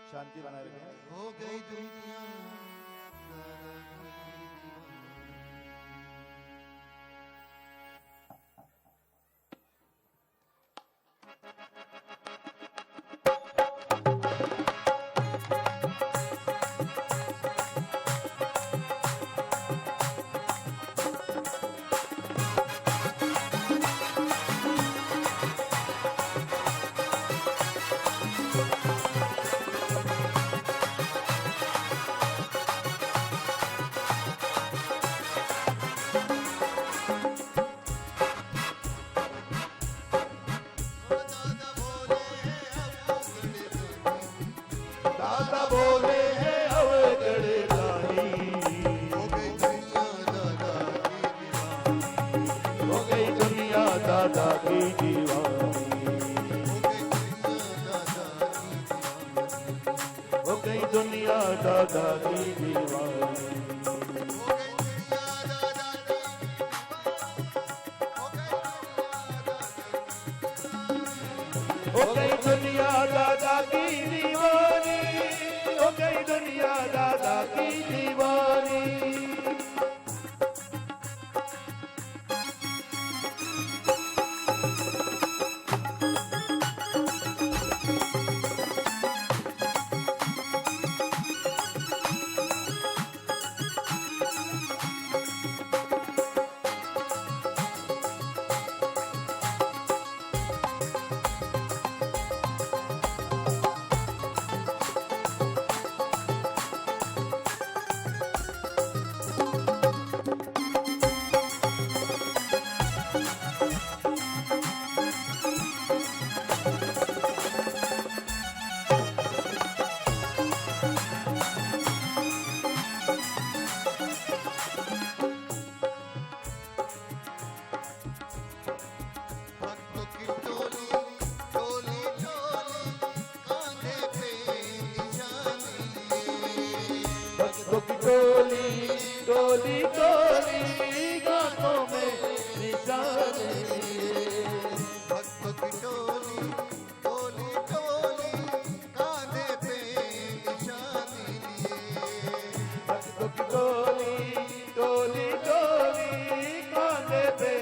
शांति बनाए रखें। हो गई दुनिया बोले हैं अवगढ़ रानी, हो गई दुनिया दादा की दीवानी, हो गई दुनिया दादा की दीवानी, हो गई दुनिया दादा की दीवानी, हो गई दुनिया दादा की दीवानी। डोली डोली डोली गानों में निशाने, भक्तों की टोली टोली टोली कांधे पे निशानी लिए, भक्तों की डोली डोली डोली कांधे पे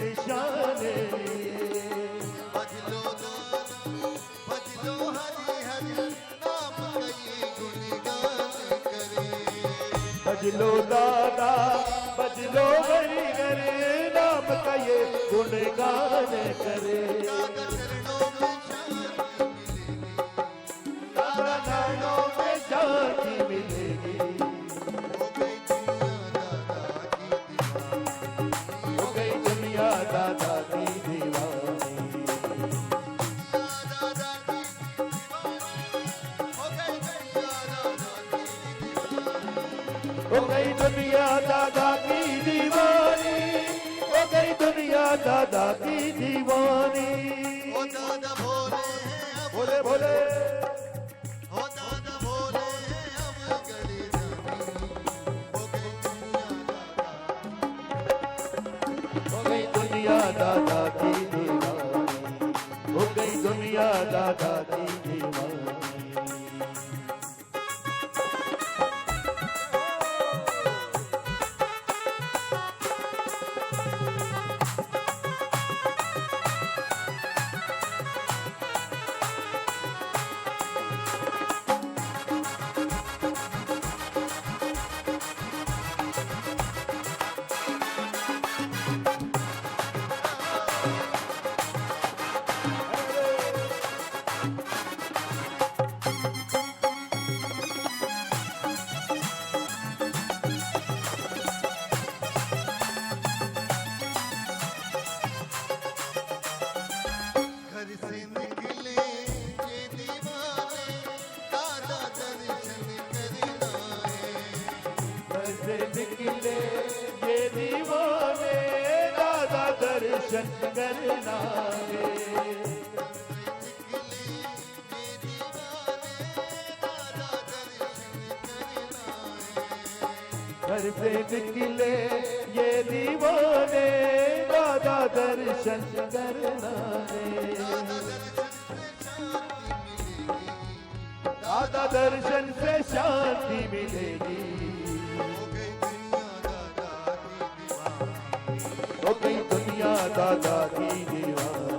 निशाने लिए। बजलो गाना बजलो हरि हरि नाम कई गुणगान करे, बजलो दादा बजलो हरि हरि नाम का ये गुणगान करे। दादा चरणों में शांति दादा चरणों में शांति मिलेगी, मिलेगी, हो गई दुनिया दादा की हो गई दुनिया दादा की दीवानी, दादा की हो गई दुनिया दादा की दीवानी, हो गई दुनिया दादा की दीवानी। ओ दादा भोले बोले बोले ओ दादा भोले हम गड़ी हो गई दुनिया दादा की दीवानी, हो गई दुनिया दादा की दीवानी। लागे। घर से निकले ये दीवाने दादा दर्शन करना है। दादा दर्शन से शांति मिलेगी। हो गई दुनिया दादा की दीवानी।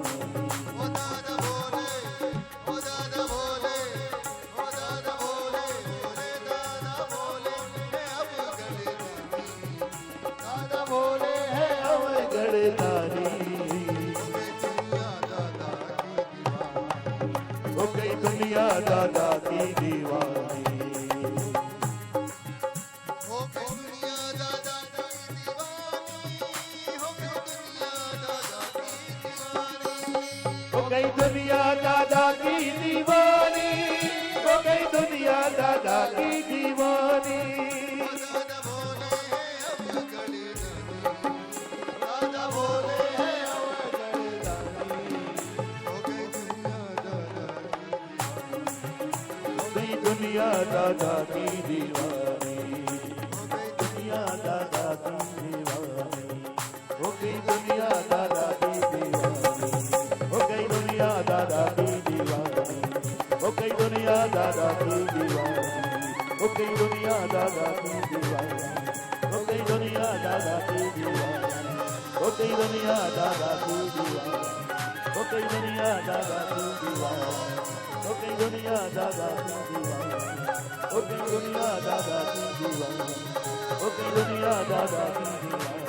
दादा बोले हैं अब गड़दारी। हो गई दुनिया दादा की दीवानी। हो गई दुनिया दादा की दीवानी। हो गई दुनिया दादा की दीवानी। दादा बोले हैं अब गड़दारी। हो गई दुनिया दादा की दीवानी। दुनिया दादा की दीवानी। हो गई दुनिया दादा की दीवानी। हो गई दुनिया दादा की दीवानी। हो गई दुनिया दादा की दीवानी। हो गई दुनिया दादा की दीवानी। हो गई दुनिया दादा की दीवानी। हो गई दुनिया दादा की दीवानी। हो गई दुनिया दादा की दीवानी। हो गई दुनिया दादा की दीवानी। हो गई दुनिया दादा की दीवानी। हो गई दुनिया दादा की दीवानी।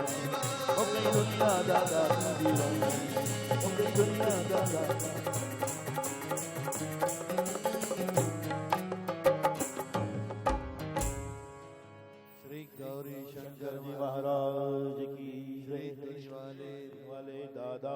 हो गई दुनिया दादा की दीवानी। हो गई दुनिया दादा की। श्री गौरी शंकर जी महाराज की जय। वाले दादा